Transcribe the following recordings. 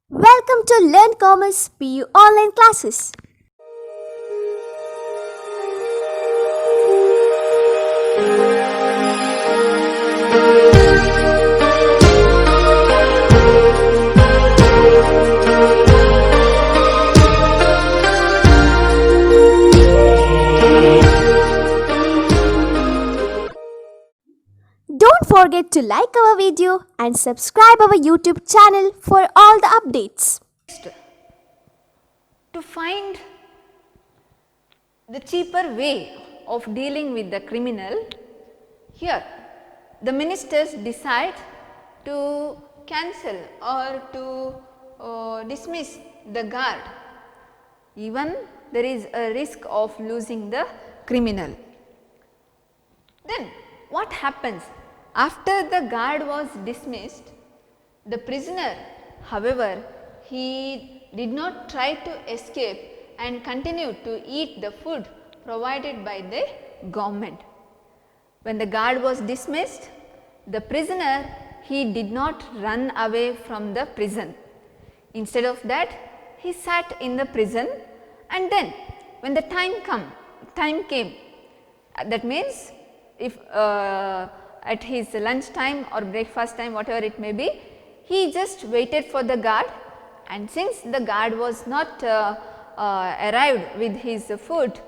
Welcome to Learn Commerce PU online classes. Don't forget to like our video and subscribe our YouTube channel for all the updates. To find the cheaper way of dealing with the criminal, here the ministers decide to cancel or to dismiss the guard, even there is a risk of losing the criminal. Then what happens? After the guard was dismissed, the prisoner, however, he did not try to escape and continued to eat the food provided by the government. When the guard was dismissed, the prisoner, he did not run away from the prison. Instead of that, he sat in the prison, and then when the time came, that means if at his lunch time or breakfast time, whatever it may be, he just waited for the guard, and since the guard was not arrived with his food,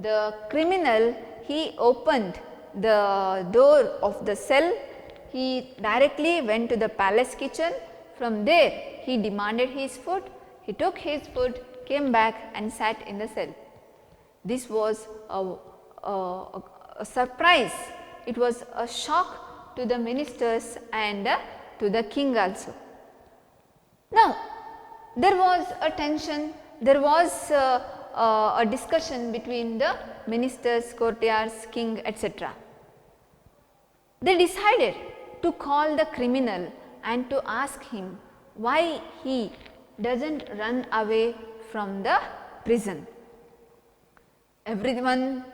the criminal, he opened the door of the cell, he directly went to the palace kitchen. From there he demanded his food, he took his food, came back and sat in the cell. This was a surprise, it was a shock to the ministers and to the king also. Now, there was a tension, there was a discussion between the ministers, courtiers, king, etc. They decided to call the criminal and to ask him why he does not run away from the prison. Everyone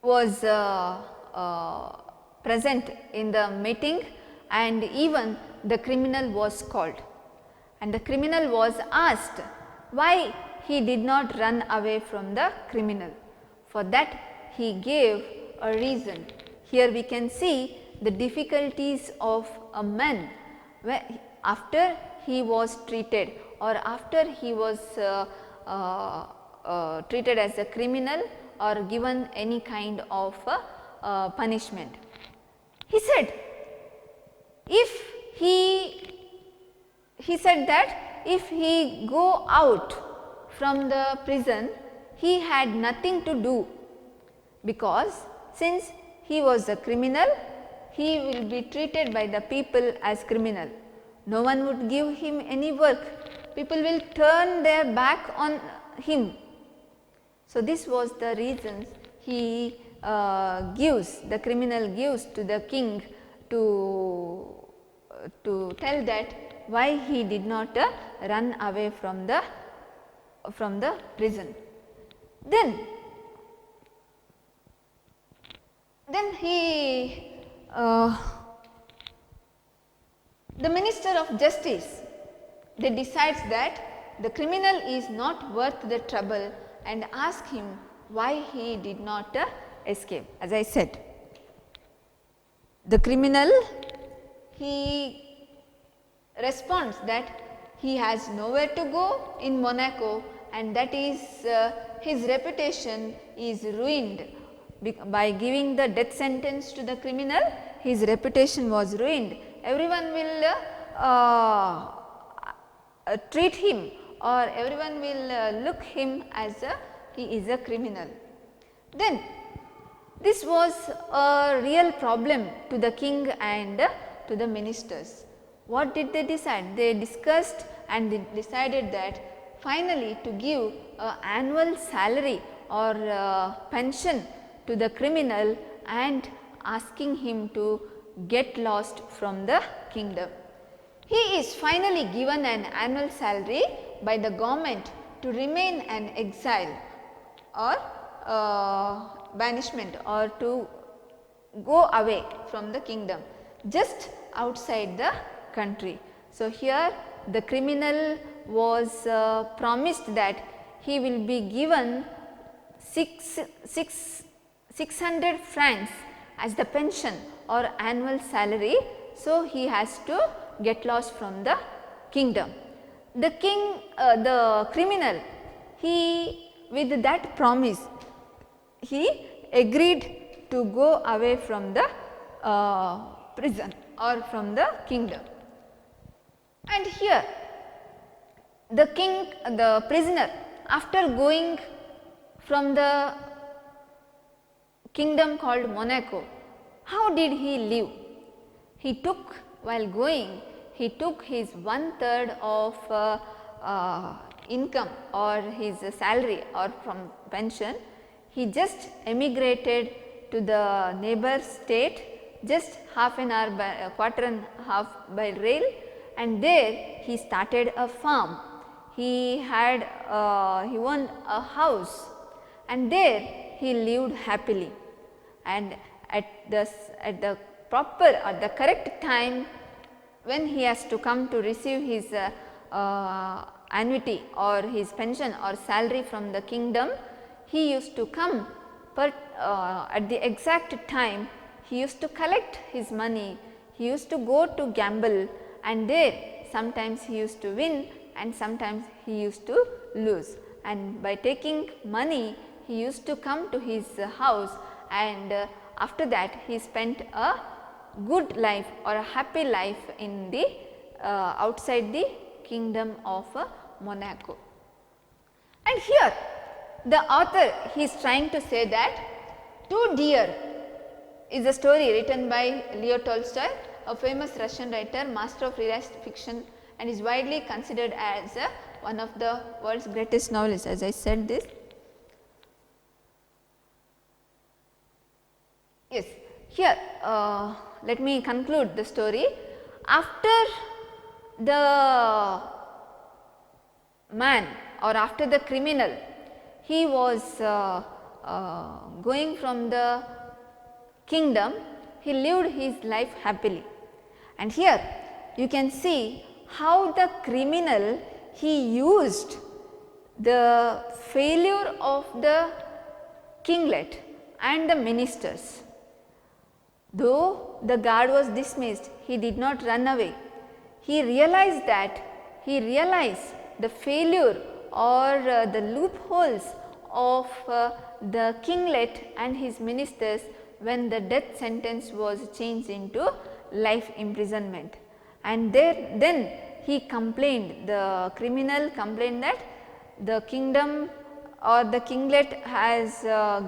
was present in the meeting, and even the criminal was called, and the criminal was asked why he did not run away from the criminal. For that he gave a reason. Here we can see the difficulties of a man after he was treated or after he was treated as a criminal or given any kind of punishment. He said, he said that if he go out from the prison, he had nothing to do, because since he was a criminal, he will be treated by the people as criminal. No one would give him any work, people will turn their back on him. So, this was the reasons he gives, the criminal gives to the king to tell that why he did not run away from the prison. Then he the minister of justice, they decides that the criminal is not worth the trouble and ask him why he did not escape. As I said, the criminal, he responds that he has nowhere to go in Monaco, and that is his reputation is ruined. By giving the death sentence to the criminal, his reputation was ruined. Everyone will treat him, or everyone will look him as he is a criminal. Then this was a real problem to the king and to the ministers. What did they decide? They discussed and they decided that finally to give an annual salary or pension to the criminal and asking him to get lost from the kingdom. He is finally given an annual salary by the government to remain an exile or banishment, or to go away from the kingdom just outside the country. So, here the criminal was promised that he will be given 600 francs as the pension or annual salary. So, he has to get lost from the kingdom. The the criminal, he with that promise, he agreed to go away from the prison or from the kingdom. And here the prisoner, after going from the kingdom called Monaco, how did he live? He took, while going, he took his 1/3 of income or his salary or from pension. He just emigrated to the neighbor state, just half an hour by quarter and half by rail, and there he started a farm. He owned a house, and there he lived happily. And at the correct time, when he has to come to receive his annuity or his pension or salary from the kingdom, he used to come, but at the exact time he used to collect his money. He used to go to gamble, and there sometimes he used to win and sometimes he used to lose. And by taking money, he used to come to his house, and after that he spent a good life or a happy life in the outside the kingdom of Monaco. And here the author, he is trying to say that Two Deer is a story written by Leo Tolstoy, a famous Russian writer, master of realized fiction, and is widely considered as one of the world's greatest novelists, as I said this. Yes, here let me conclude the story. After the man or after the criminal, he was going from the kingdom, he lived his life happily. And here you can see how the criminal, he used the failure of the kinglet and the ministers. Though the guard was dismissed, he did not run away. He realized the failure or the loopholes of the kinglet and his ministers when the death sentence was changed into life imprisonment. And then he complained, the criminal complained that the kingdom or the kinglet has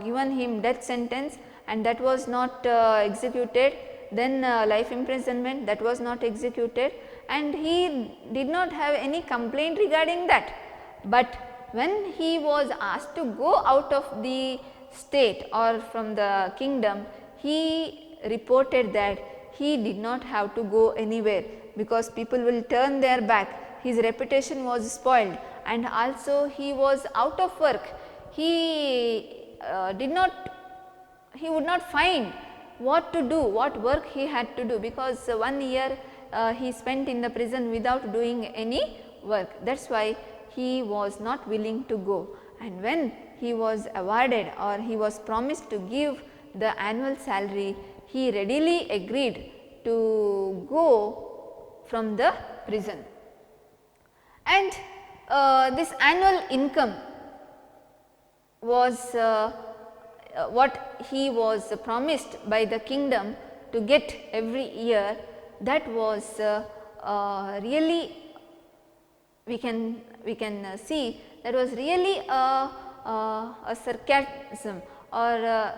given him death sentence and that was not executed, then life imprisonment, that was not executed, and he did not have any complaint regarding that. But when he was asked to go out of the state or from the kingdom, he reported that he did not have to go anywhere because people will turn their back. His reputation was spoiled, and also he was out of work. He would not find what to do, what work he had to do, because 1 year he spent in the prison without doing any work. That is why he was not willing to go. And when he was awarded or he was promised to give the annual salary, he readily agreed to go from the prison. And this annual income was what he was promised by the kingdom to get every year. That was really, we can see that was really a sarcasm, or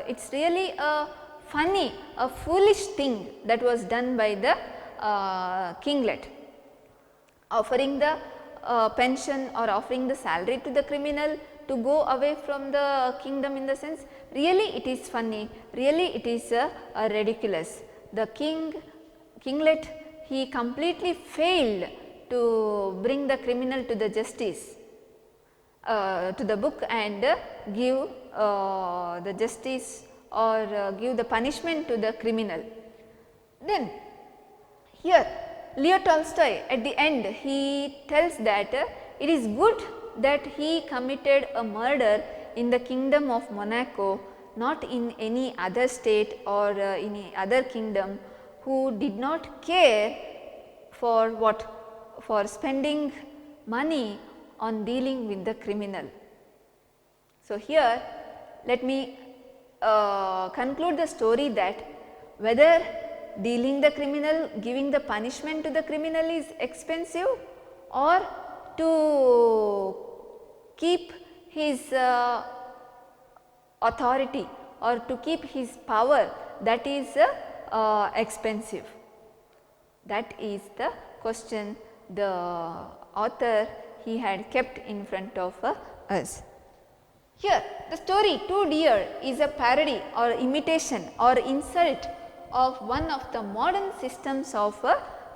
it is really a funny, a foolish thing that was done by the kinglet, offering the pension or offering the salary to the criminal to go away from the kingdom. In the sense, really it is funny, really it is ridiculous. The kinglet, he completely failed to bring the criminal to the justice, to the book, and give the justice or give the punishment to the criminal. Then here Leo Tolstoy at the end he tells that it is good that he committed a murder in the kingdom of Monaco, not in any other state or any other kingdom, who did not care for what? For spending money on dealing with the criminal. So, here let me conclude the story that whether dealing the criminal, giving the punishment to the criminal is expensive, or to keep his authority or to keep his power, that is expensive. That is the question the author he had kept in front of us. Here the story Two Deer is a parody or imitation or insult of one of the modern systems of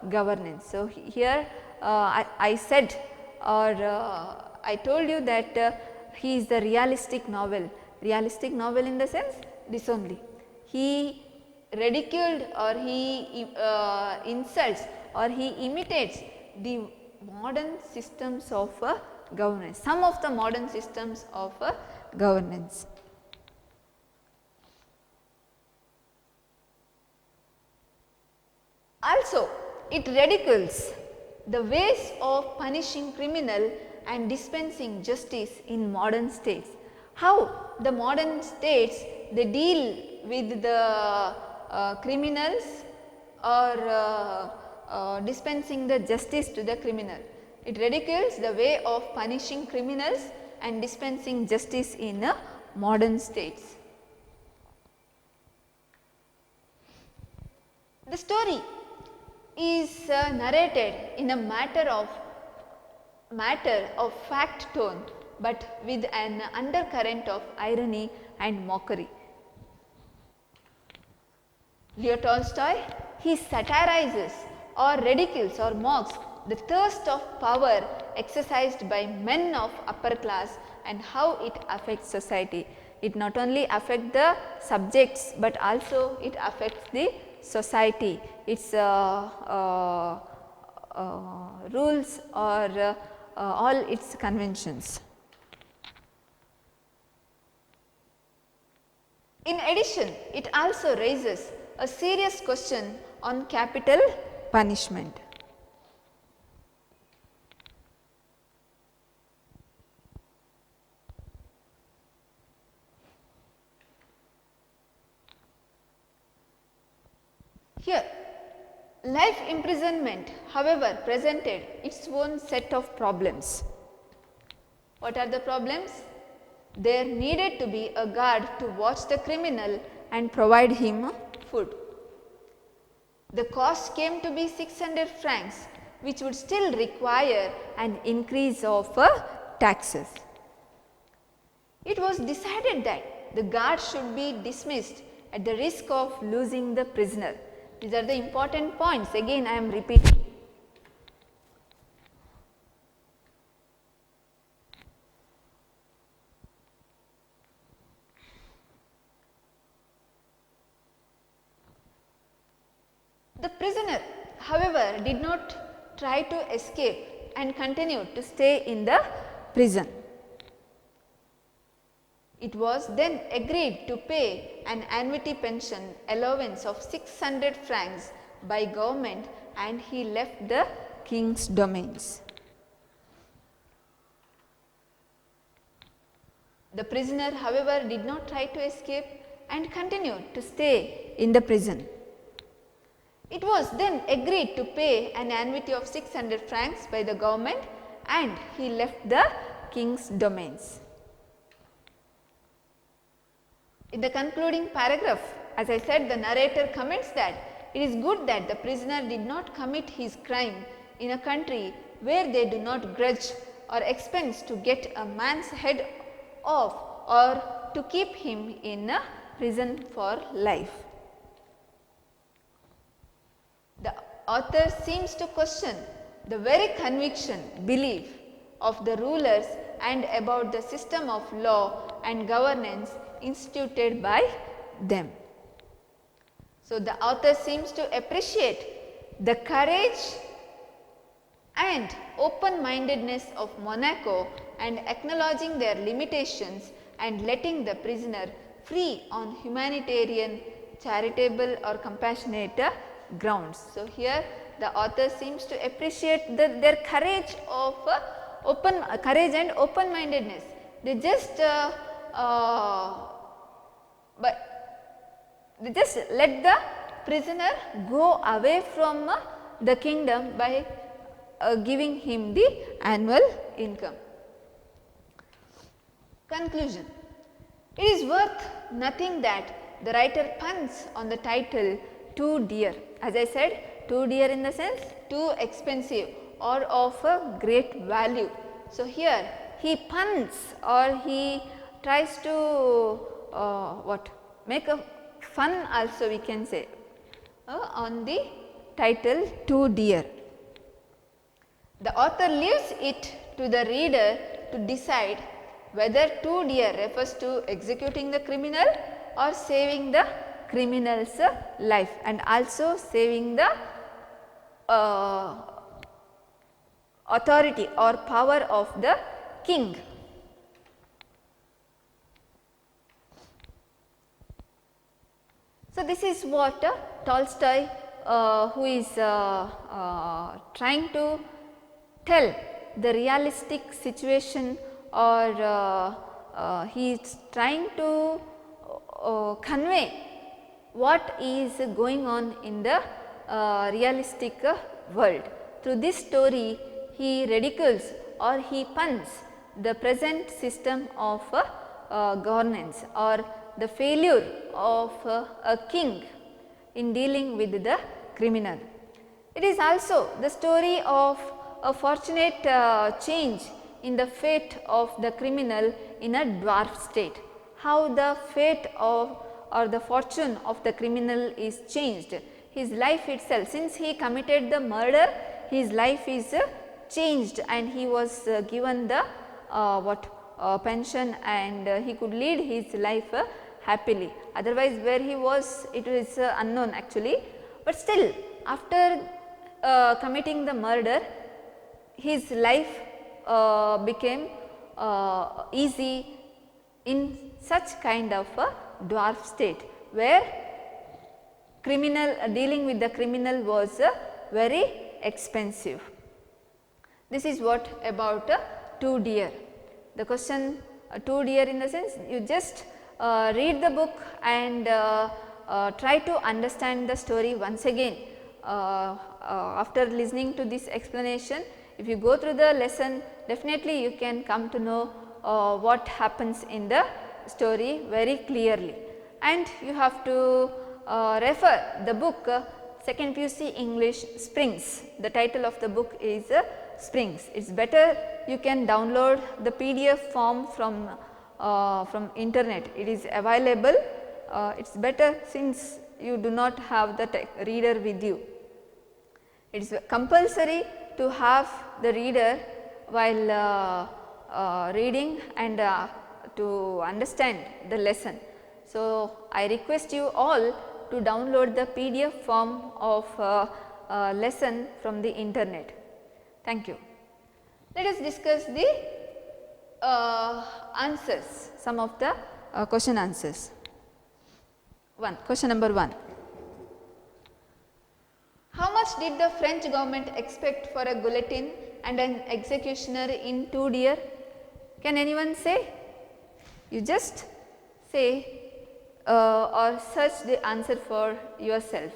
governance. So, here I said or I told you that he is the realistic novel in the sense this only. He ridiculed or he insults or he imitates the modern systems of governance, some of the modern systems of governance. Also, it ridicules the ways of punishing criminal and dispensing justice in modern states. How the modern states they deal with the criminals or dispensing the justice to the criminal. It ridicules the way of punishing criminals and dispensing justice in modern states. The story is narrated in a matter of fact tone, but with an undercurrent of irony and mockery. Leo Tolstoy, he satirizes or ridicules or mocks the thirst of power exercised by men of upper class and how it affects society. It not only affects the subjects, but also it affects the society, its rules or all its conventions. In addition, it also raises a serious question on capital punishment. Here, life imprisonment however presented its own set of problems. What are the problems? There needed to be a guard to watch the criminal and provide him food. The cost came to be 600 francs, which would still require an increase of taxes. It was decided that the guard should be dismissed at the risk of losing the prisoner. These are the important points, again I am repeating. The prisoner, however, did not try to escape and continued to stay in the prison. It was then agreed to pay an annuity pension allowance of 600 francs by government, and he left the king's domains. The prisoner, however, did not try to escape and continued to stay in the prison. It was then agreed to pay an annuity of 600 francs by the government, and he left the king's domains. In the concluding paragraph, as I said, the narrator comments that it is good that the prisoner did not commit his crime in a country where they do not grudge or expense to get a man's head off or to keep him in a prison for life. The author seems to question the very conviction, belief of the rulers and about the system of law and governance instituted by them. So, the author seems to appreciate the courage and open-mindedness of Monaco and acknowledging their limitations and letting the prisoner free on humanitarian, charitable or compassionate grounds. So, here the author seems to appreciate their courage of courage and open-mindedness. They just they just let the prisoner go away from the kingdom by giving him the annual income. Conclusion. It is worth nothing that the writer puns on the title too dear. As I said, too dear in the sense too expensive or of a great value. So, here he puns or he tries to make a fun also, we can say, on the title too dear. The author leaves it to the reader to decide whether too dear refers to executing the criminal or saving the criminal's life, and also saving the authority or power of the king. So, this is what Tolstoy, who is trying to tell the realistic situation, or he is trying to convey what is going on in the realistic world. Through this story, he ridicules or he puns the present system of governance or the failure of a king in dealing with the criminal. It is also the story of a fortunate change in the fate of the criminal in a dwarf state. How the fate of or the fortune of the criminal is changed. His life itself, since he committed the murder, his life is changed and he was given the pension, and he could lead his life happily. Otherwise, where he was, it is unknown actually, but still after committing the murder, his life became easy in such kind of a dwarf state, where dealing with the criminal was very expensive. This is what about too dear. The question too dear in the sense, you just read the book and try to understand the story once again. After listening to this explanation, if you go through the lesson, definitely you can come to know what happens in the story very clearly, and you have to refer the book Second PUC English Springs. The title of the book is Springs. It is better you can download the PDF form from internet. It is available. It is better since you do not have the reader with you. It is compulsory to have the reader while reading and to understand the lesson. So, I request you all to download the PDF form of lesson from the internet. Thank you. Let us discuss the answers, some of the question answers. Question number 1. How much did the French government expect for a guillotine and an executioner in too dear? Can anyone say? You just say or search the answer for yourself.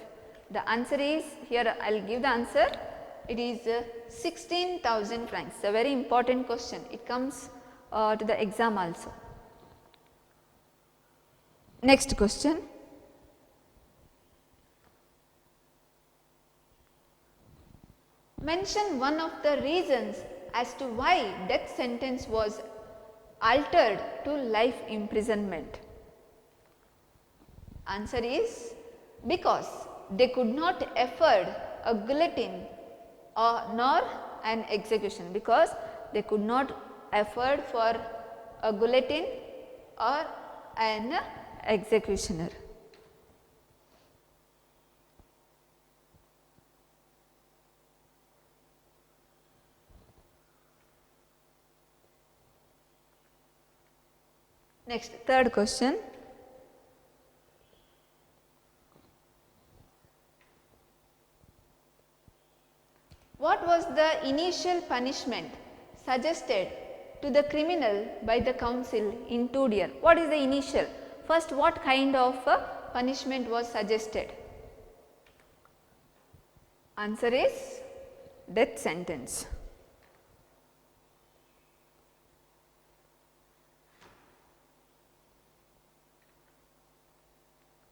The answer is, here I will give the answer, it is 16,000 francs. It is a very important question, it comes to the exam also. Next question. Mention one of the reasons as to why death sentence was altered to life imprisonment. Answer is because they could not afford a guillotine nor an execution, because they could not afford for a guillotine or an executioner. Next, third question. What was the initial punishment suggested to the criminal by the council in Tudir? What is the initial? First, what kind of punishment was suggested? Answer is death sentence.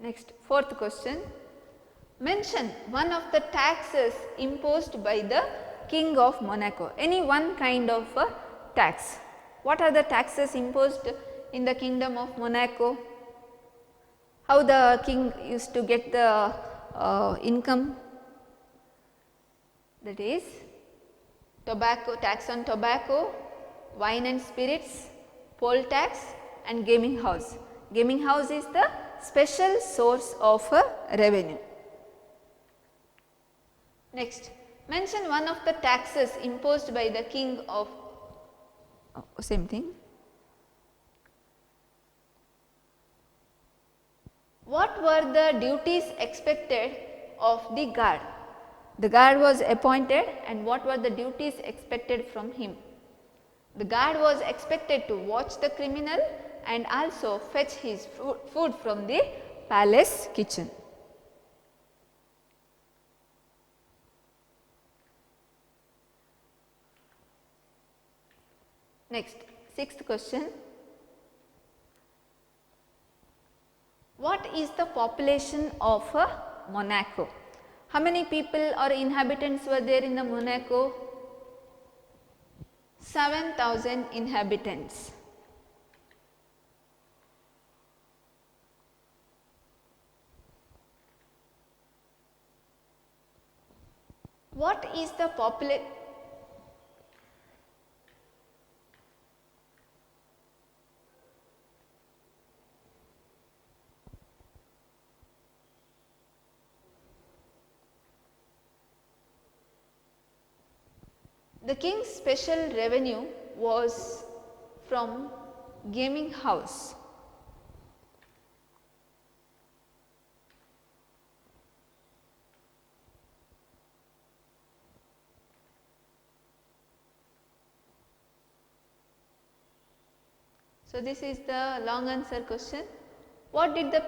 Next, fourth question. Mention one of the taxes imposed by the King of Monaco. Any one kind of tax. What are the taxes imposed in the Kingdom of Monaco? How the king used to get the income? That is tobacco, tax on tobacco, wine and spirits, poll tax and gaming house. Gaming house is the special source of revenue. Next, mention one of the taxes imposed by the king of, same thing. What were the duties expected of the guard? The guard was appointed, and what were the duties expected from him? The guard was expected to watch the criminal and also fetch his food from the palace kitchen. Next, sixth question. What is the population of Monaco? How many people or inhabitants were there in the Monaco? 7,000 inhabitants. What is the population? The king's special revenue was from gaming house. So, this is the long answer question. What did the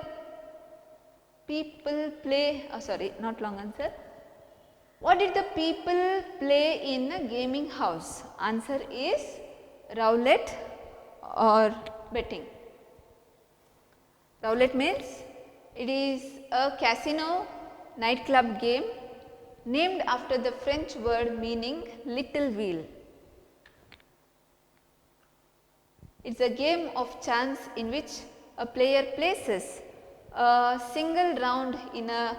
people play? Sorry, not long answer. What did the people play in a gaming house? Answer is roulette or betting. Roulette means it is a casino nightclub game named after the French word meaning little wheel. It is a game of chance in which a player places a single round in a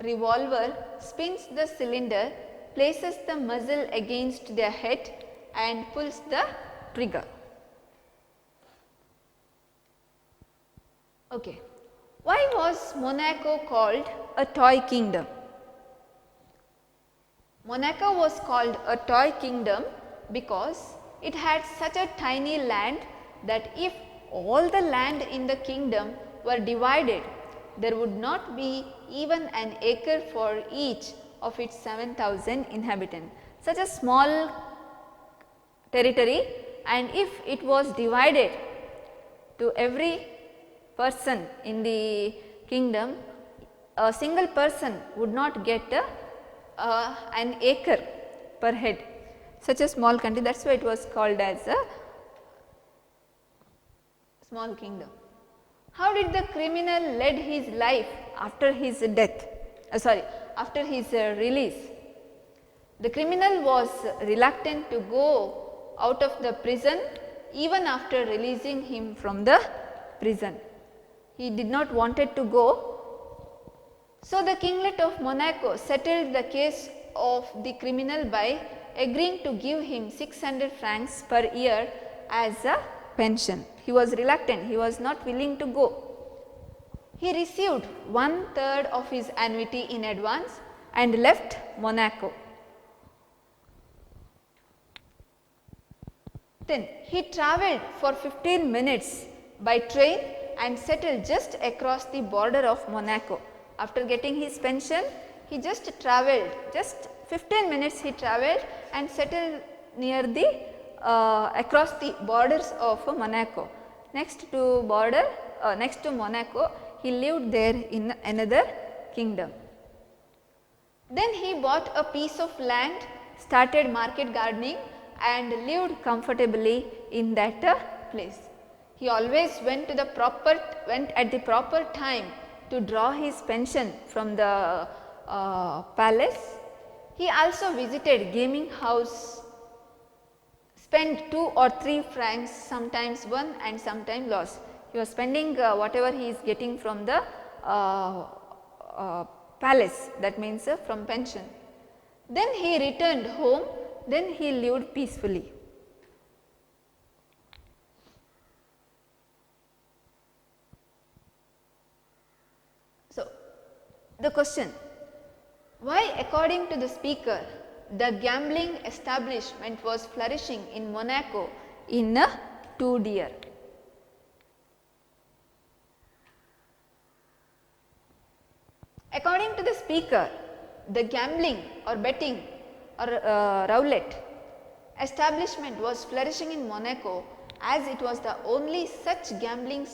revolver, spins the cylinder, places the muzzle against their head and pulls the trigger. Okay. Why was Monaco called a toy kingdom? Monaco was called a toy kingdom because it had such a tiny land that if all the land in the kingdom were divided, there would not be even an acre for each of its 7,000 inhabitants. Such a small territory, and if it was divided to every person in the kingdom, a single person would not get an acre per head. Such a small country, that is why it was called as a small kingdom. How did the criminal lead his life after his death? After his release? The criminal was reluctant to go out of the prison even after releasing him from the prison. He did not wanted to go. So, the kinglet of Monaco settled the case of the criminal by agreeing to give him 600 francs per year as a pension. He was reluctant, he was not willing to go. He received 1/3 of his annuity in advance and left Monaco. Then he travelled for 15 minutes by train and settled just across the border of Monaco. After getting his pension, he just travelled, just 15 minutes he travelled and settled near the across the borders of Monaco. Next to Monaco, he lived there in another kingdom. Then he bought a piece of land, started market gardening and lived comfortably in that place. He always went at the proper time to draw his pension from the palace. He also visited gaming house, spent 2 or 3 francs, sometimes won and sometimes lost. He was spending whatever he is getting from the palace, that means from pension. Then he returned home, then he lived peacefully. So, the question, why according to the speaker the gambling establishment was flourishing in Monaco in a 2 year? According to the speaker, the gambling or betting or roulette establishment was flourishing in Monaco as it was the only such gambling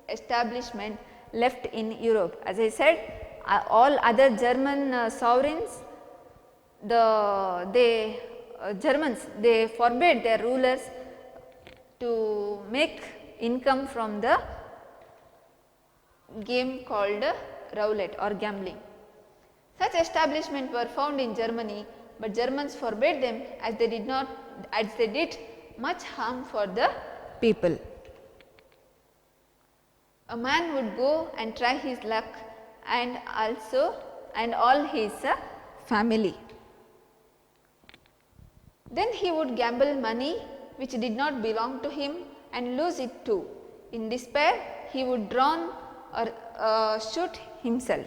establishment left in Europe. As I said, all other German sovereigns, Germans, they forbade their rulers to make income from the game called roulette or gambling. Such establishments were found in Germany, but Germans forbade them as they did much harm for the people. A man would go and try his luck and all his family. Then he would gamble money which did not belong to him and lose it too. In despair, he would drown or shoot himself.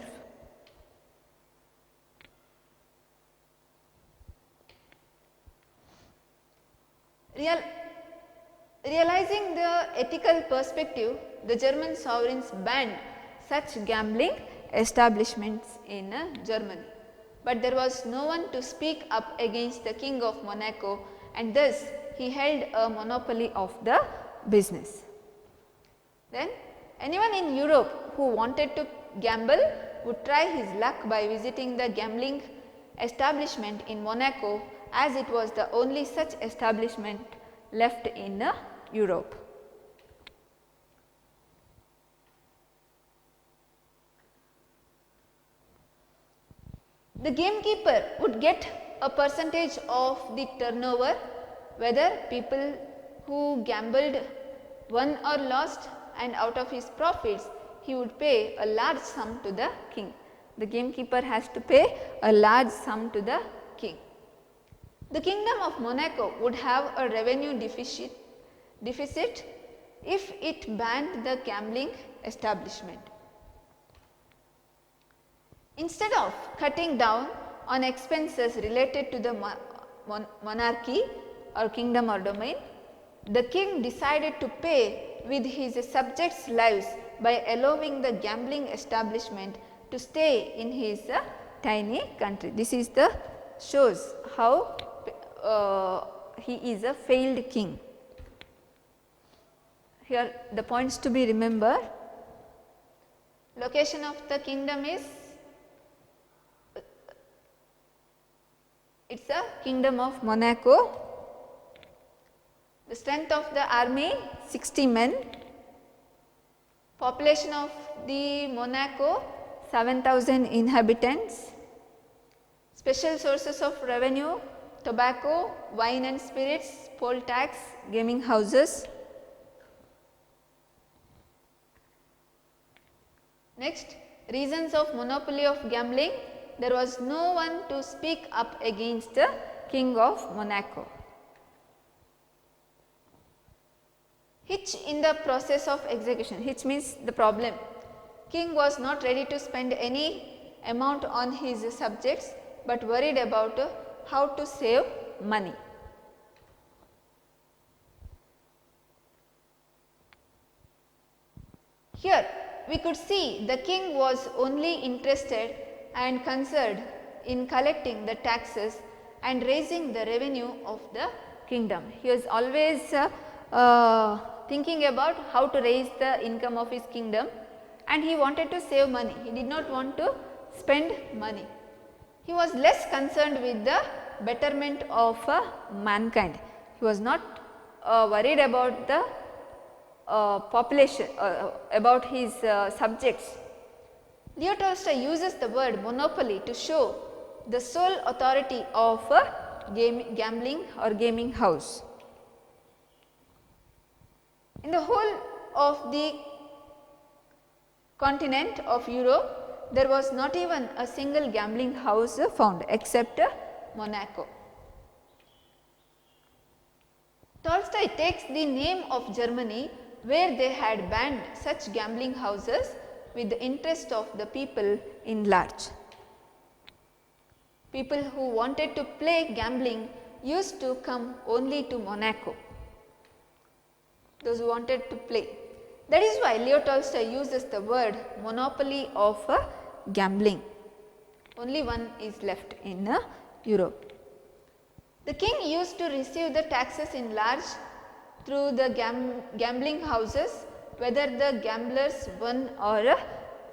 Realizing the ethical perspective, the German sovereigns banned such gambling establishments in Germany. But there was no one to speak up against the King of Monaco, and thus he held a monopoly of the business. Then anyone in Europe who wanted to gamble would try his luck by visiting the gambling establishment in Monaco, as it was the only such establishment left in Europe. The gamekeeper would get a percentage of the turnover, whether people who gambled won or lost, and out of his profits he would pay a large sum to the king. The gamekeeper has to pay a large sum to the king. The kingdom of Monaco would have a revenue deficit if it banned the gambling establishment. Instead of cutting down on expenses related to the monarchy or kingdom or domain, the king decided to pay with his subjects' lives by allowing the gambling establishment to stay in his tiny country. This is the shows how he is a failed king. Here the points to be remembered: location of the kingdom is, it is a kingdom of Monaco. The strength of the army 60 men, population of the Monaco 7,000 inhabitants, special sources of revenue: tobacco, wine and spirits, poll tax, gaming houses. Next, reasons of monopoly of gambling: there was no one to speak up against the King of Monaco. Hitch in the process of execution. Hitch means the problem. King was not ready to spend any amount on his subjects, but worried about how to save money. Here we could see the king was only interested and concerned in collecting the taxes and raising the revenue of the kingdom. He was always thinking about how to raise the income of his kingdom, and he wanted to save money. He did not want to spend money. He was less concerned with the betterment of mankind. He was not worried about the population, about his subjects. Leo Tolstoy uses the word monopoly to show the sole authority of a gambling or gaming house. In the whole of the continent of Europe, there was not even a single gambling house found except Monaco. Tolstoy takes the name of Germany, where they had banned such gambling houses with the interest of the people in large. People who wanted to play gambling used to come only to Monaco, those who wanted to play. That is why Leo Tolstoy uses the word monopoly of gambling. Only one is left in Europe. The king used to receive the taxes in large through the gambling houses, whether the gamblers won or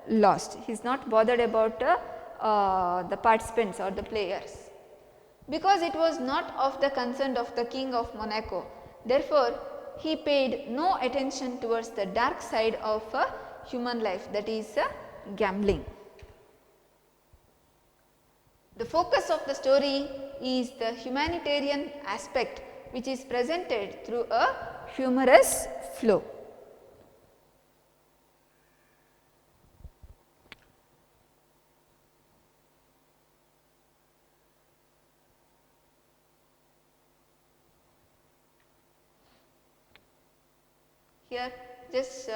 lost. He is not bothered about the participants or the players, because it was not of the concern of the king of Monaco. Therefore, he paid no attention towards the dark side of human life, that is gambling. The focus of the story is the humanitarian aspect, which is presented through a humorous flow. Here just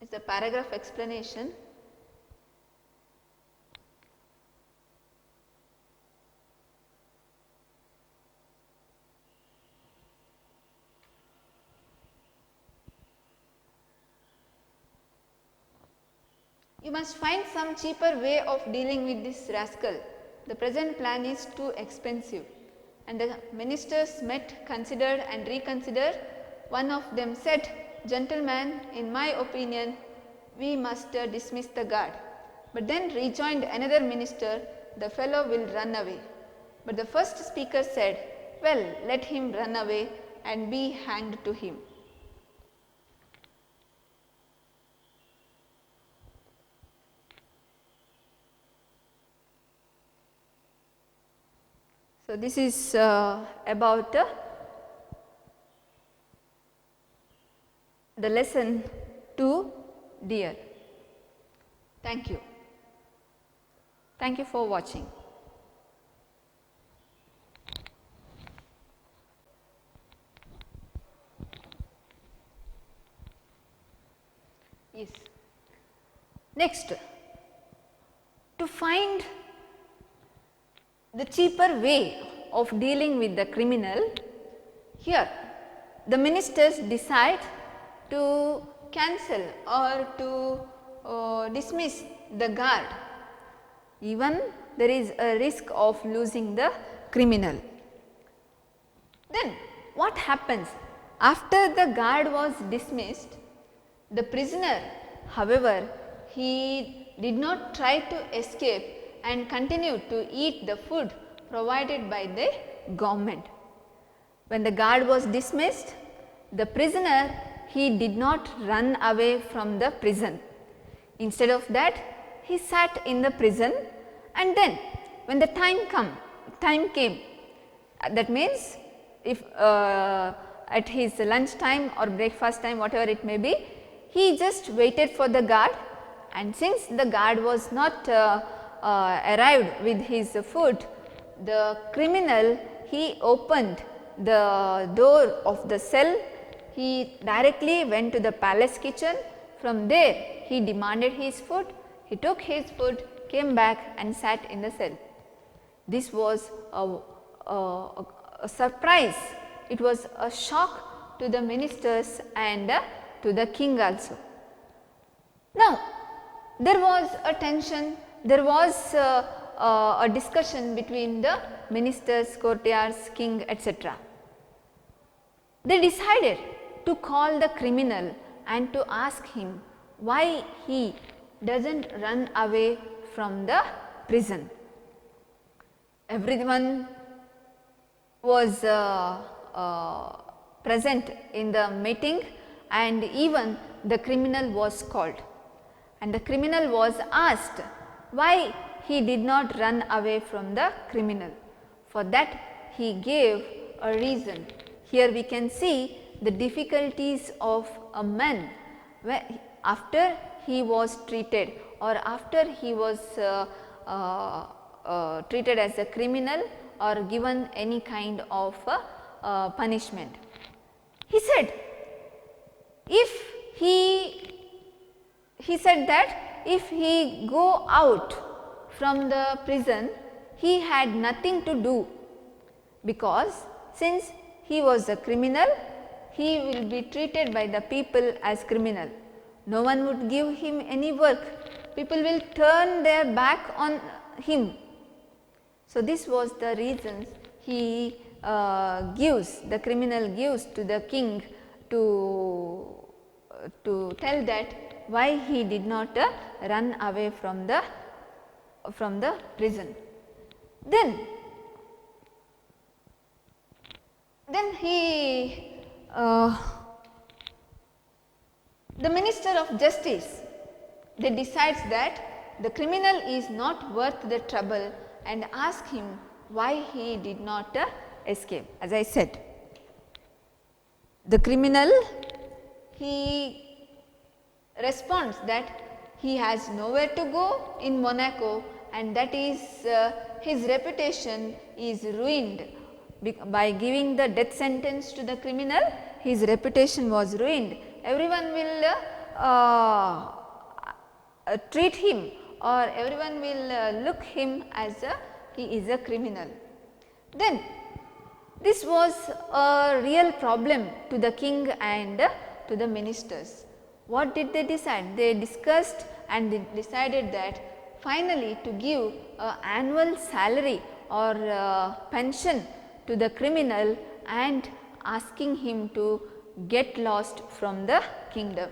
is the paragraph explanation. You must find some cheaper way of dealing with this rascal. The present plan is too expensive. And the ministers met, considered and reconsidered. One of them said, "Gentlemen, in my opinion, we must dismiss the guard." But then rejoined another minister, "The fellow will run away." But the first speaker said, "Well, let him run away and be hanged to him." So, this is about the lesson to deer. Thank you. Thank you for watching. Yes. Next, to find the cheaper way of dealing with the criminal, here the ministers decide to cancel or to dismiss the guard, even there is a risk of losing the criminal. Then what happens? After the guard was dismissed, the prisoner, however, he did not try to escape and continued to eat the food provided by the government. When the guard was dismissed, the prisoner, he did not run away from the prison. Instead of that, he sat in the prison, and then when the time came, that means if at his lunch time or breakfast time, whatever it may be, he just waited for the guard, and since the guard was not arrived with his food, the criminal, he opened the door of the cell, he directly went to the palace kitchen. From there he demanded his food, he took his food, came back and sat in the cell. This was a surprise, it was a shock to the ministers and to the king also. Now, there was a tension, there was a discussion between the ministers, courtiers, king, etc. They decided to call the criminal and to ask him why he does not run away from the prison. Everyone was present in the meeting, and even the criminal was called, and the criminal was asked why he did not run away from the criminal. For that he gave a reason. Here we can see the difficulties of a man after he was treated, or after he was treated as a criminal or given any kind of punishment. He said, he said that if he go out from the prison, he had nothing to do, because since he was a criminal, he will be treated by the people as criminal. No one would give him any work. People will turn their back on him. So, this was the reasons he gives, the criminal gives to the king to tell that why he did not run away from the prison. Then he the minister of justice, they decides that the criminal is not worth the trouble, and ask him why he did not escape. As I said, the criminal, he responds that he has nowhere to go in Monaco, and that is his reputation is ruined. By giving the death sentence to the criminal, his reputation was ruined. Everyone will treat him, or everyone will look him as he is a criminal. Then this was a real problem to the king and to the ministers. What did they decide? They discussed and they decided that finally to give an annual salary or pension to the criminal and asking him to get lost from the kingdom.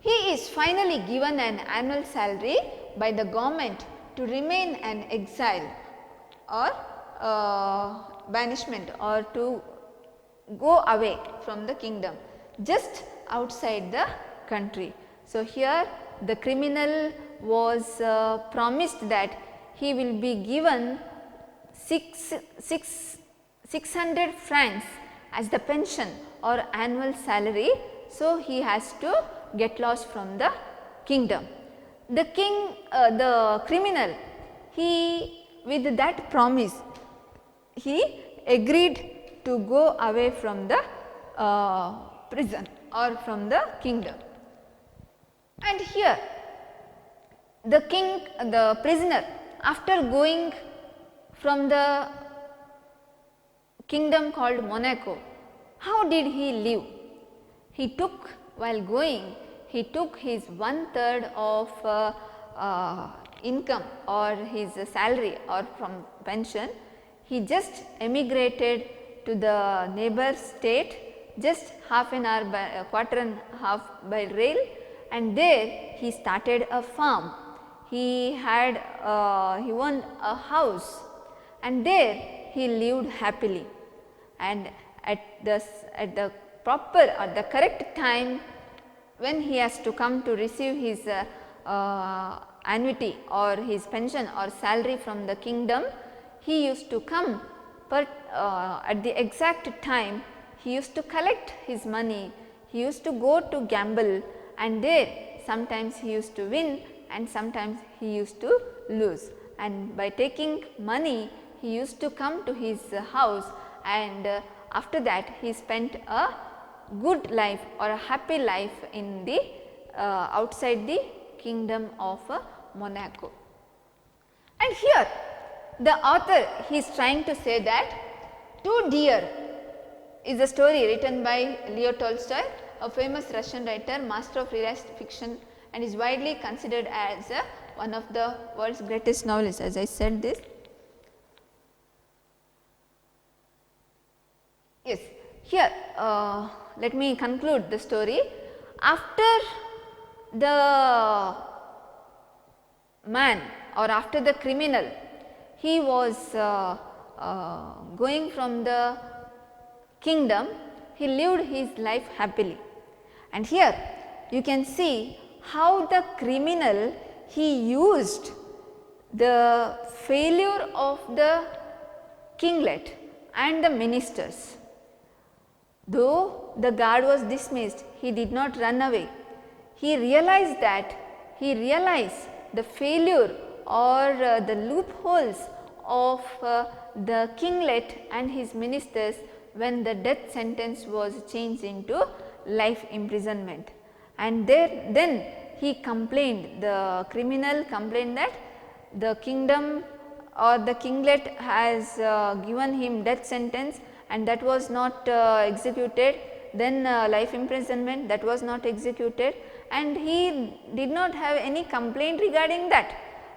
He is finally given an annual salary by the government to remain an exile or banishment, or to go away from the kingdom just outside the country. So, here the criminal was promised that he will be given 600 francs as the pension or annual salary. So, he has to get lost from the kingdom. The king, the criminal, he with that promise, he agreed to go away from the prison or from the kingdom. And here the king, the prisoner, after going from the kingdom called Monaco, how did he live? He took, while going, he took his 1/3 of income or his salary or from pension. He just emigrated to the neighbor state, just half an hour by quarter and half by rail, and there he started a farm. He had he owned a house, and there he lived happily. And at the proper or the correct time, when he has to come to receive his annuity or his pension or salary from the kingdom, he used to come, but at the exact time he used to collect his money. He used to go to gamble, and there sometimes he used to win and sometimes he used to lose. And by taking money, he used to come to his house, and after that he spent a good life or a happy life in the outside the kingdom of Monaco. And here the author, he is trying to say that 2 deer is a story written by Leo Tolstoy, a famous Russian writer, master of realistic fiction, and is widely considered as one of the world's greatest novelists, as I said this. Yes, here let me conclude the story. After the man or after the criminal, he was going from the kingdom, he lived his life happily. And here you can see how the criminal, he used the failure of the kinglet and the ministers. Though the guard was dismissed, he did not run away. He realized the failure or the loopholes of the kinglet and his ministers when the death sentence was changed into life imprisonment. And then he complained, the criminal complained that the kingdom or the kinglet has given him death sentence and that was not executed, then life imprisonment, that was not executed, and he did not have any complaint regarding that.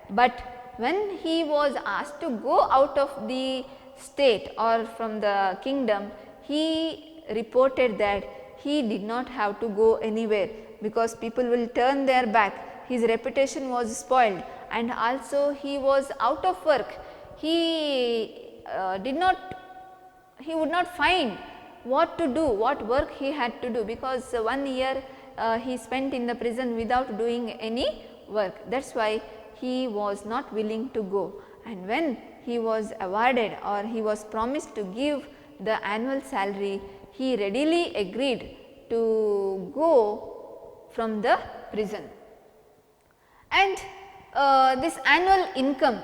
But when he was asked to go out of the state or from the kingdom, he reported that he did not have to go anywhere because people will turn their back. His reputation was spoiled and also he was out of work. He would not find what to do, what work he had to do, because 1 year he spent in the prison without doing any work. That is why he was not willing to go, and when he was awarded or he was promised to give the annual salary, he readily agreed to go from the prison. And this annual income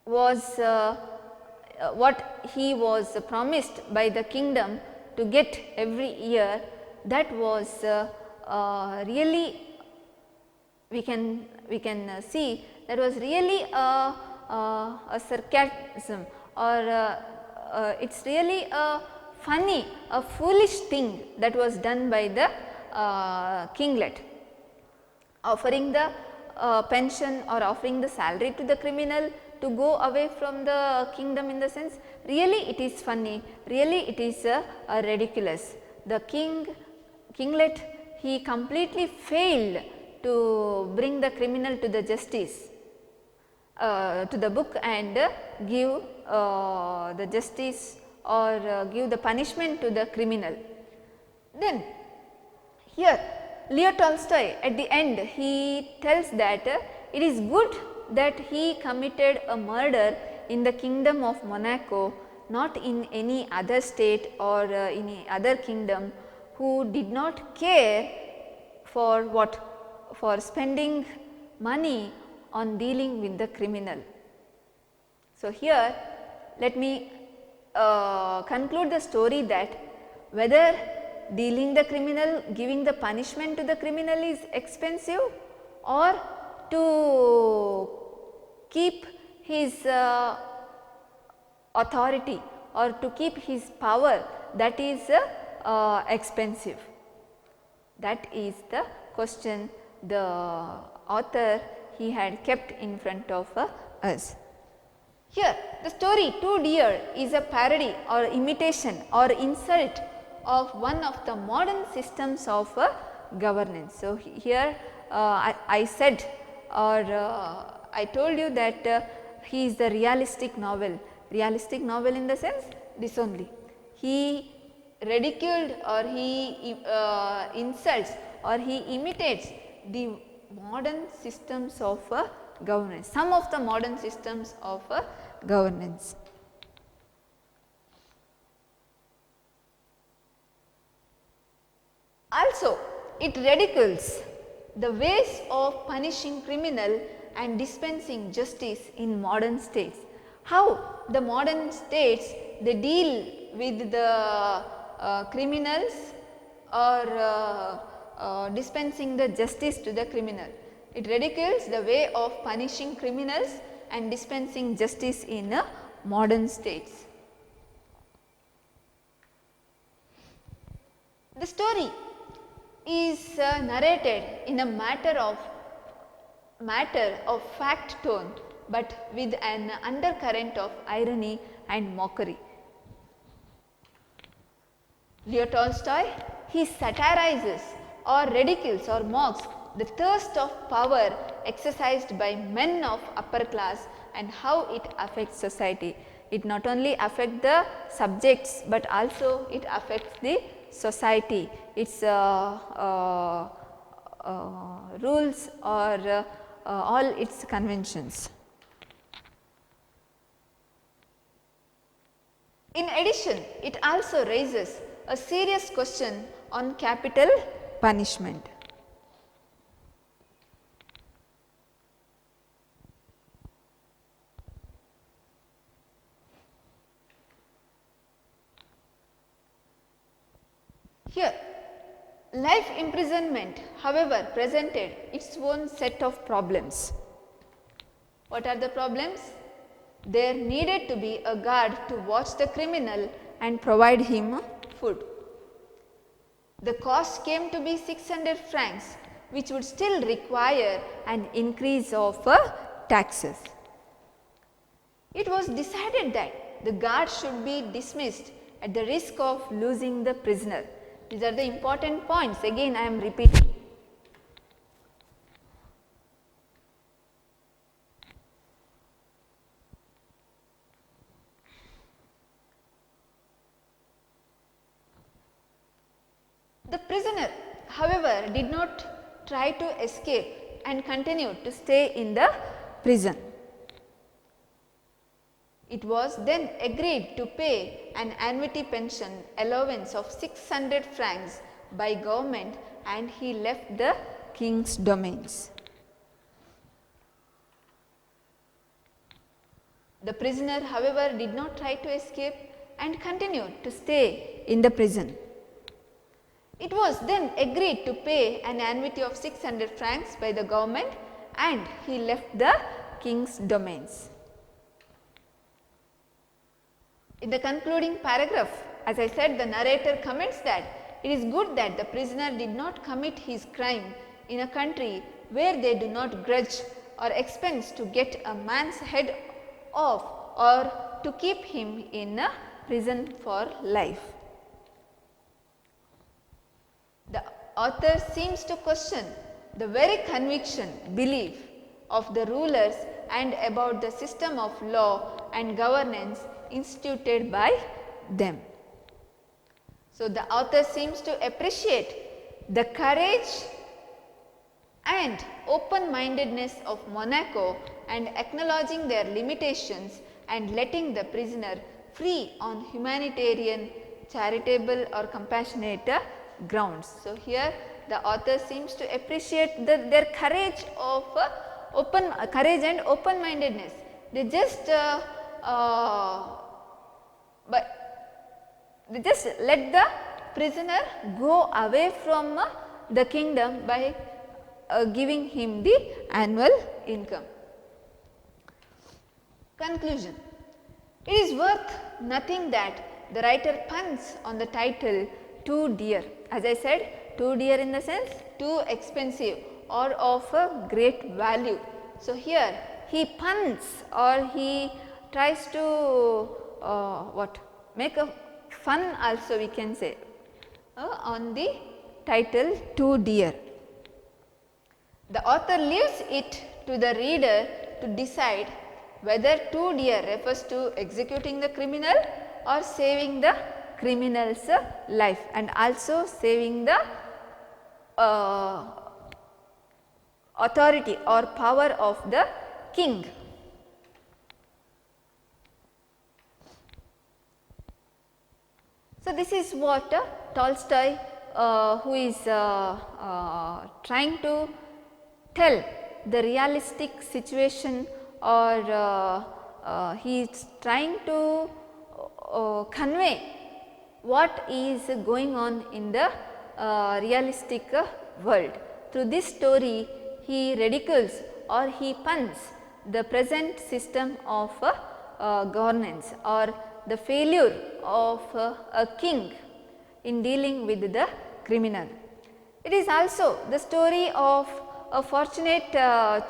was what he was promised by the kingdom to get every year. That was really, we can see that was really a sarcasm, or it is really a funny, a foolish thing that was done by the kinglet, offering the pension or offering the salary to the criminal to go away from the kingdom. In the sense, really it is funny, really it is ridiculous. The kinglet, he completely failed to bring the criminal to the justice, to the book, and give the justice or give the punishment to the criminal. Then here Leo Tolstoy at the end, he tells that it is good that he committed a murder in the kingdom of Monaco, not in any other state or any other kingdom, who did not care for what? For spending money on dealing with the criminal. So here let me conclude the story that whether dealing the criminal, giving the punishment to the criminal is expensive, or to keep his authority or to keep his power, that is expensive. That is the question the author he had kept in front of us. Here the story Two Deer is a parody or imitation or insult of one of the modern systems of governance. So here I said, or I told you that he is the realistic novel in the sense this only. He ridiculed or he insults or he imitates the modern systems of governance, some of the modern systems of governance. Also, it ridicules the ways of punishing criminal and dispensing justice in modern states. How the modern states they deal with the criminals or dispensing the justice to the criminal. It ridicules the way of punishing criminals and dispensing justice in modern states. The story is narrated in a matter of fact tone, but with an undercurrent of irony and mockery. Leo Tolstoy, he satirizes or ridicules or mocks the thirst of power exercised by men of upper class and how it affects society. It not only affects the subjects, but also it affects the society, its rules or all its conventions. In addition, it also raises a serious question on capital punishment. Here, life imprisonment, however, presented its own set of problems. What are the problems? There needed to be a guard to watch the criminal and provide him food. The cost came to be 600 francs, which would still require an increase of taxes. It was decided that the guard should be dismissed at the risk of losing the prisoner. These are the important points, again I am repeating. The prisoner, however, did not try to escape and continued to stay in the prison. It was then agreed to pay an annuity pension allowance of 600 francs by government, and he left the king's domains. The prisoner, however, did not try to escape and continued to stay in the prison. It was then agreed to pay an annuity of 600 francs by the government, and he left the king's domains. In the concluding paragraph, as I said, the narrator comments that it is good that the prisoner did not commit his crime in a country where they do not grudge or expense to get a man's head off or to keep him in a prison for life. The author seems to question the very conviction, belief of the rulers and about the system of law and governance instituted by them. So, the author seems to appreciate the courage and open-mindedness of Monaco and acknowledging their limitations and letting the prisoner free on humanitarian, charitable or compassionate grounds. So, here the author seems to appreciate their courage of courage and open-mindedness. They just let the prisoner go away from the kingdom by giving him the annual income. Conclusion. It is worth nothing that the writer puns on the title too dear. As I said, too dear in the sense too expensive or of a great value. So, here he puns or he tries to make a fun also, we can say, on the title too dear. The author leaves it to the reader to decide whether too dear refers to executing the criminal or saving the criminal's life, and also saving the authority or power of the king. So, this is what Tolstoy, who is trying to tell the realistic situation, or he is trying to convey what is going on in the realistic world. Through this story, he ridicules or he puns the present system of governance or the failure of a king in dealing with the criminal. It is also the story of a fortunate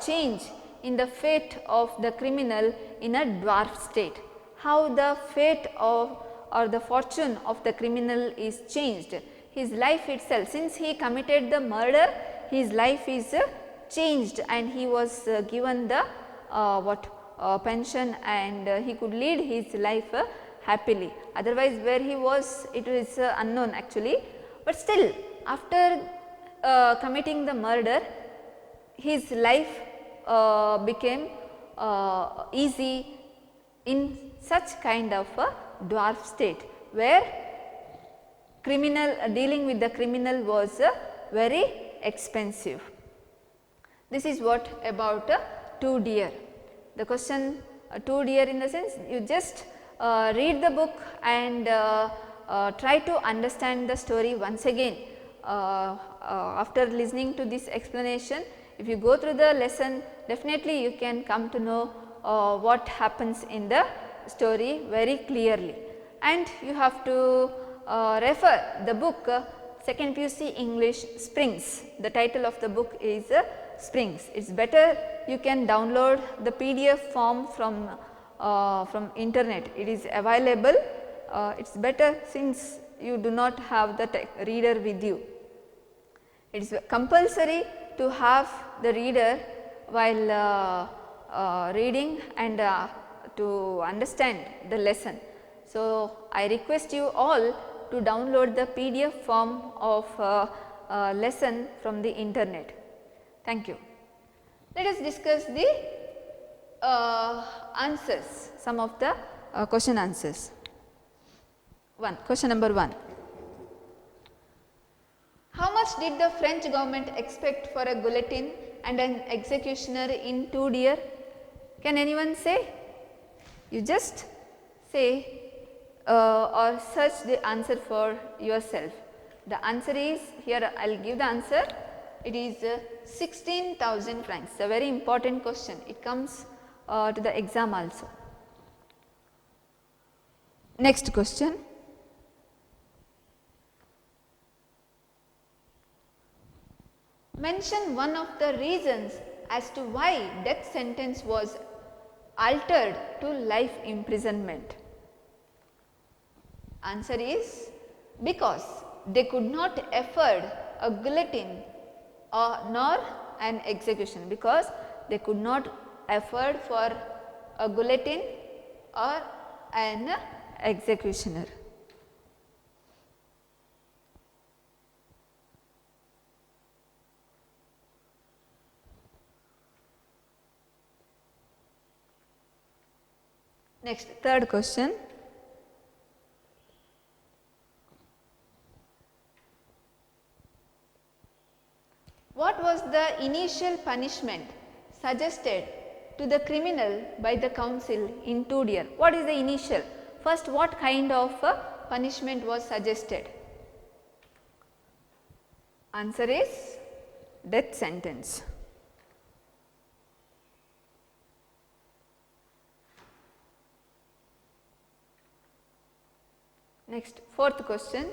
change in the fate of the criminal in a dwarf state. How the fate of or the fortune of the criminal is changed. His life itself, since he committed the murder, his life is changed and he was given the pension, and he could lead his life happily. Otherwise, where he was, it is unknown actually, but still after committing the murder, his life became easy in such kind of a dwarf state, where dealing with the criminal was very expensive. This is what about two deer. The question two deer, in the sense you just read the book and try to understand the story once again. After listening to this explanation, if you go through the lesson, definitely you can come to know what happens in the story very clearly, and you have to refer the book second PUC English Springs. The title of the book is Springs. It is better you can download the PDF form from internet. It is available. It is better since you do not have the reader with you. It is compulsory to have the reader while reading and to understand the lesson. So, I request you all to download the PDF form of lesson from the internet. Thank you. Let us discuss the answers, some of the question answers. Question number 1. How much did the French government expect for a guillotine and an executioner in two deer? Can anyone say? You just say or search the answer for yourself. The answer is, here I will give the answer, it is 16,000 francs. It's a very important question. It comes to the exam also. Next question. Mention one of the reasons as to why death sentence was altered to life imprisonment. Answer is because they could not afford a guillotine nor an execution, because they could not afford for a guillotine or an executioner. Next, third question. What was the initial punishment suggested to the criminal by the council in two deer? What is the initial? First, what kind of punishment was suggested? Answer is death sentence. Next, fourth question.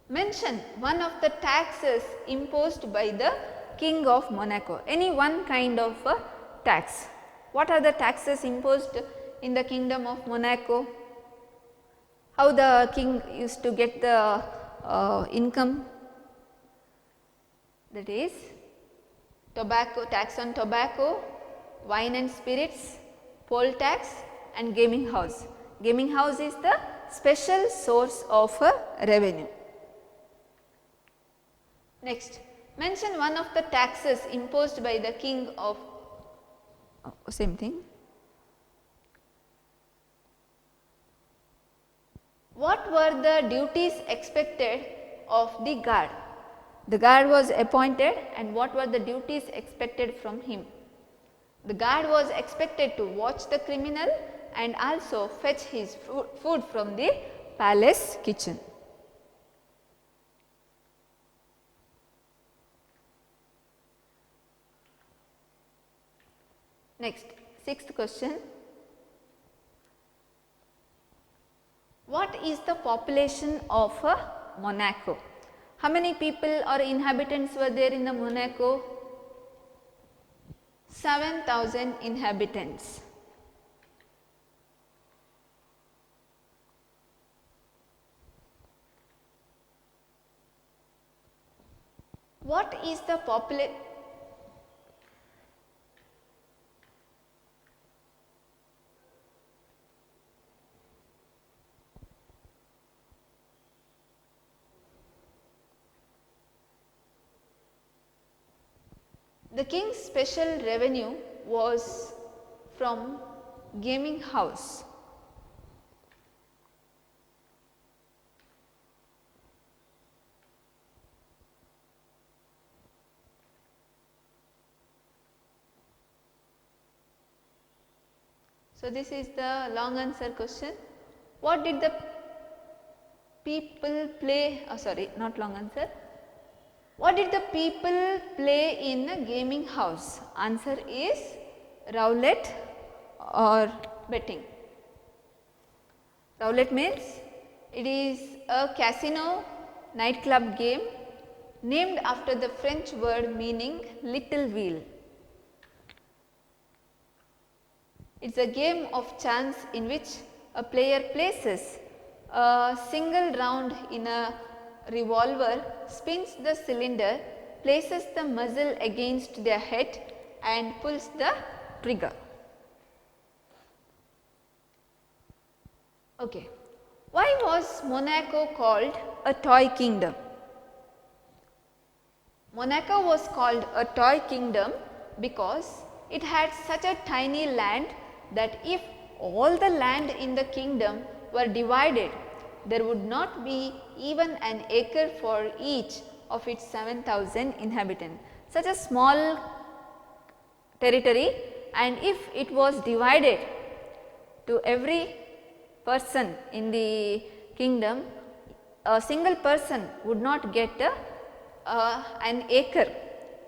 Mention one of the taxes imposed by the King of Monaco. Any one kind of tax. What are the taxes imposed in the Kingdom of Monaco? How the king used to get the income? That is tobacco, tax on tobacco, wine and spirits, poll tax and gaming house. Gaming house is the special source of revenue. Next, mention one of the taxes imposed by the king of same thing. What were the duties expected of the guard? The guard was appointed, and what were the duties expected from him? The guard was expected to watch the criminal and also fetch his food from the palace kitchen. Next, sixth question. What is the population of Monaco? How many people or inhabitants were there in the Monaco? 7,000 inhabitants. What is the population? The king's special revenue was from gaming house. So, this is the long answer question. What did the people play? Oh, sorry, not long answer. What did the people play in a gaming house? Answer is roulette or betting. Roulette means it is a casino nightclub game named after the French word meaning little wheel. It is a game of chance in which a player places a single round in a revolver, spins the cylinder, places the muzzle against their head and pulls the trigger. Okay. Why was Monaco called a toy kingdom? Monaco was called a toy kingdom because it had such a tiny land that if all the land in the kingdom were divided, there would not be even an acre for each of its 7,000 inhabitants. Such a small territory, and if it was divided to every person in the kingdom, a single person would not get an acre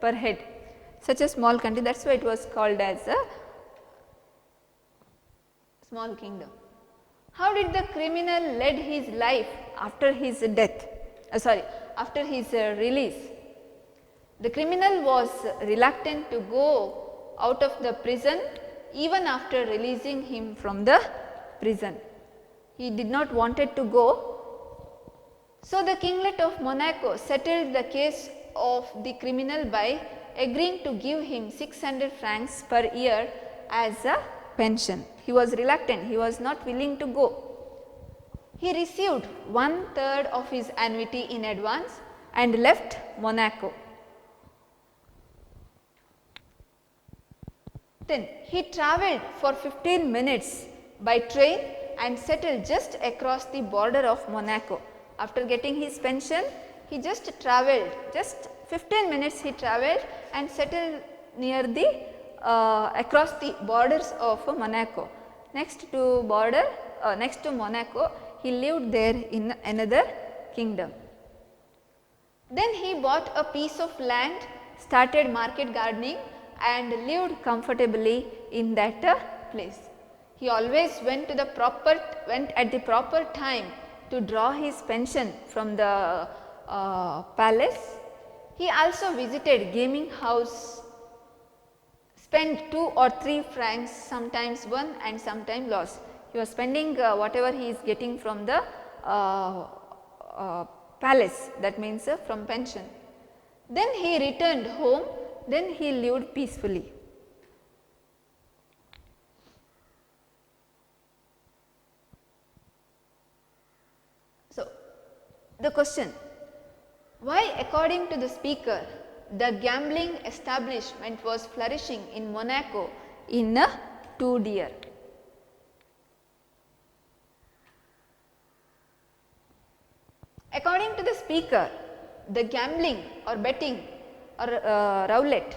per head. Such a small country, that is why it was called as a small kingdom. How did the criminal lead his life after his death? After his release? The criminal was reluctant to go out of the prison even after releasing him from the prison. He did not wanted to go. So, the kinglet of Monaco settled the case of the criminal by agreeing to give him 600 francs per year as a pension. He was reluctant, he was not willing to go. He received 1/3 of his annuity in advance and left Monaco. Then he travelled for 15 minutes by train and settled just across the border of Monaco. After getting his pension, he just travelled, just 15 minutes he travelled and settled near the across the borders of Monaco. Next to Monaco, he lived there in another kingdom. Then he bought a piece of land, started market gardening and lived comfortably in that place. He always went at the proper time to draw his pension from the palace. He also visited gaming house, spent 2 or 3 francs, sometimes won and sometimes lost. He was spending whatever he is getting from the palace, that means from pension. Then he returned home, then he lived peacefully. So, the question, why according to the speaker the gambling establishment was flourishing in Monaco in a 2 year? According to the speaker, the gambling or betting or roulette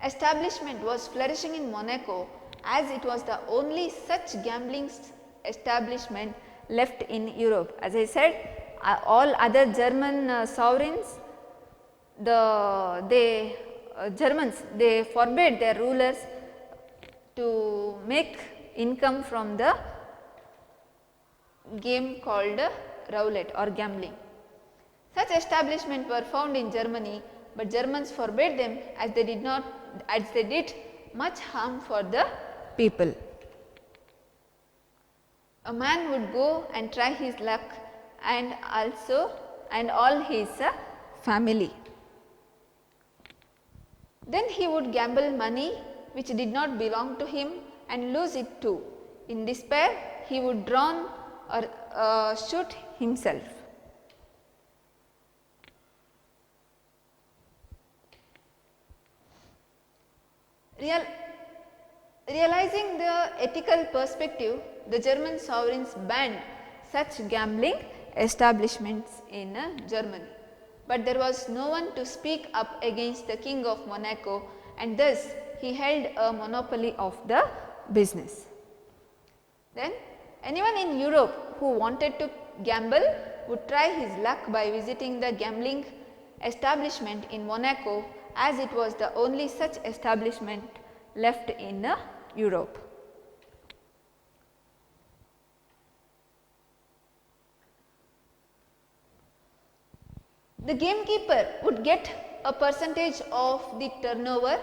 establishment was flourishing in Monaco as it was the only such gambling establishment left in Europe. As I said, all other German sovereigns, Germans, they forbade their rulers to make income from the game called roulette or gambling. Such establishments were found in Germany, but Germans forbade them as they did much harm for the people. A man would go and try his luck and all his family. Then he would gamble money which did not belong to him and lose it too. In despair, he would drown or shoot himself. Realizing the ethical perspective, the German sovereigns banned such gambling establishments in Germany. But there was no one to speak up against the King of Monaco, and thus he held a monopoly of the business. Then anyone in Europe who wanted to gamble would try his luck by visiting the gambling establishment in Monaco, as it was the only such establishment left in Europe. The gamekeeper would get a percentage of the turnover,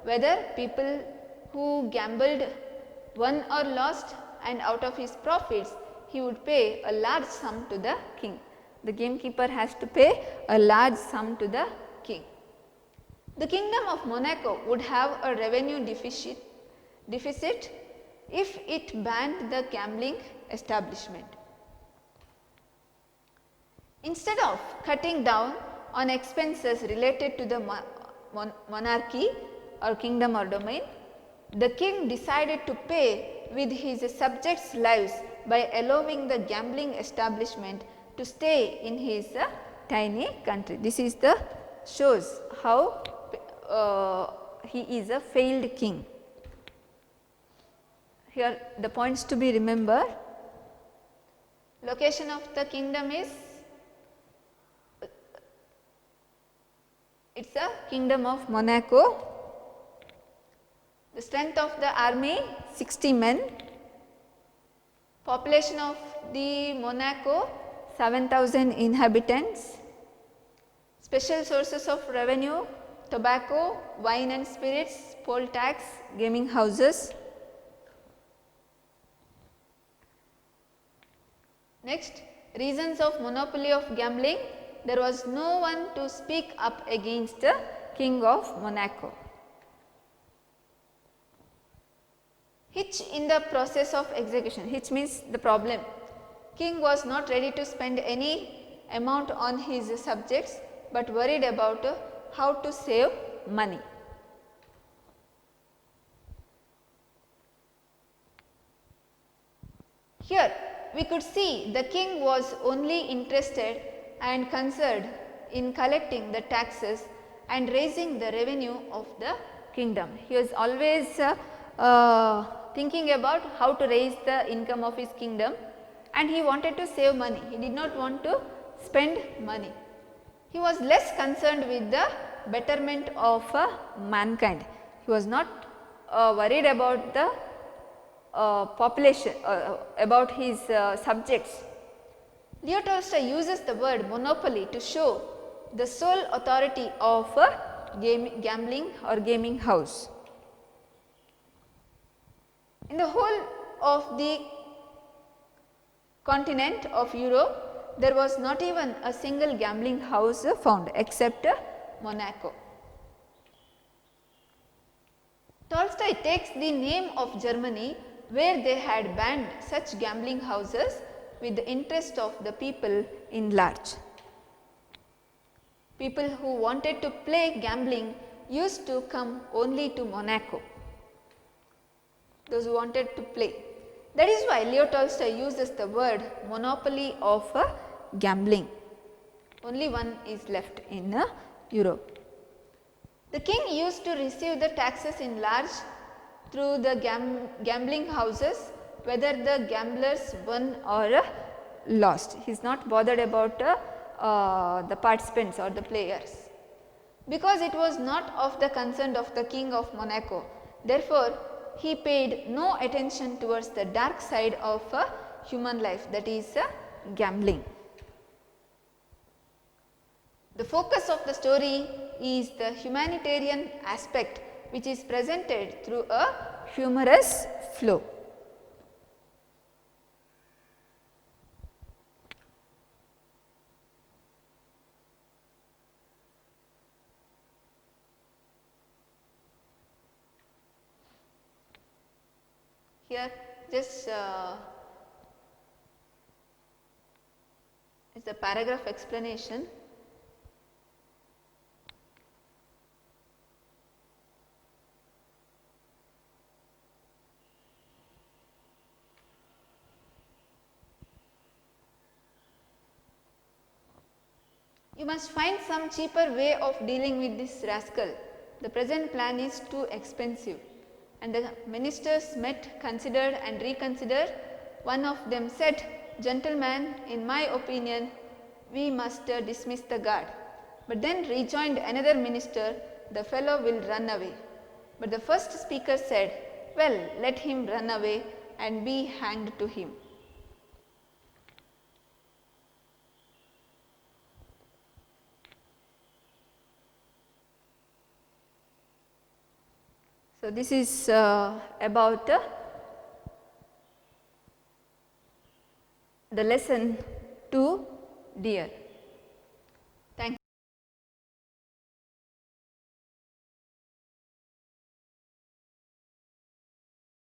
whether people who gambled won or lost, and out of his profits he would pay a large sum to the king. The gamekeeper has to pay a large sum to the king. The kingdom of Monaco would have a revenue deficit if it banned the gambling establishment. Instead of cutting down on expenses related to the monarchy or kingdom or domain, the king decided to pay with his subjects' lives by allowing the gambling establishment to stay in his tiny country. This is the shows how he is a failed king. Here the points to be remembered: location of the kingdom is, it is a kingdom of Monaco. The strength of the army 60 men, population of the Monaco 7,000 inhabitants, special sources of revenue: tobacco, wine and spirits, poll tax, gaming houses. Next, reasons of monopoly of gambling: there was no one to speak up against the King of Monaco. Hitch in the process of execution. Hitch means the problem. King was not ready to spend any amount on his subjects, but worried about how to save money. Here we could see the king was only interested and concerned in collecting the taxes and raising the revenue of the kingdom. He was always thinking about how to raise the income of his kingdom, and he wanted to save money. He did not want to spend money. He was less concerned with the betterment of mankind. He was not worried about the population, about his subjects. Leo Tolstoy uses the word monopoly to show the sole authority of a gambling or gaming house. In the whole of the continent of Europe, there was not even a single gambling house found except Monaco. Tolstoy takes the name of Germany, where they had banned such gambling houses, with the interest of the people in large. People who wanted to play gambling used to come only to Monaco, those who wanted to play. That is why Leo Tolstoy uses the word monopoly of gambling. Only one is left in Europe. The king used to receive the taxes in large through the gambling houses, whether the gamblers won or lost. He is not bothered about the participants or the players, because it was not of the concern of the king of Monaco. Therefore, he paid no attention towards the dark side of human life, that is gambling. The focus of the story is the humanitarian aspect, which is presented through a humorous flow. Here just is the paragraph explanation. You must find some cheaper way of dealing with this rascal. The present plan is too expensive. And the ministers met, considered and reconsidered. One of them said, "Gentlemen, in my opinion, we must dismiss the guard." But then rejoined another minister, "The fellow will run away." But the first speaker said, "Well, let him run away and be hanged to him." So, this is about the lesson to deer.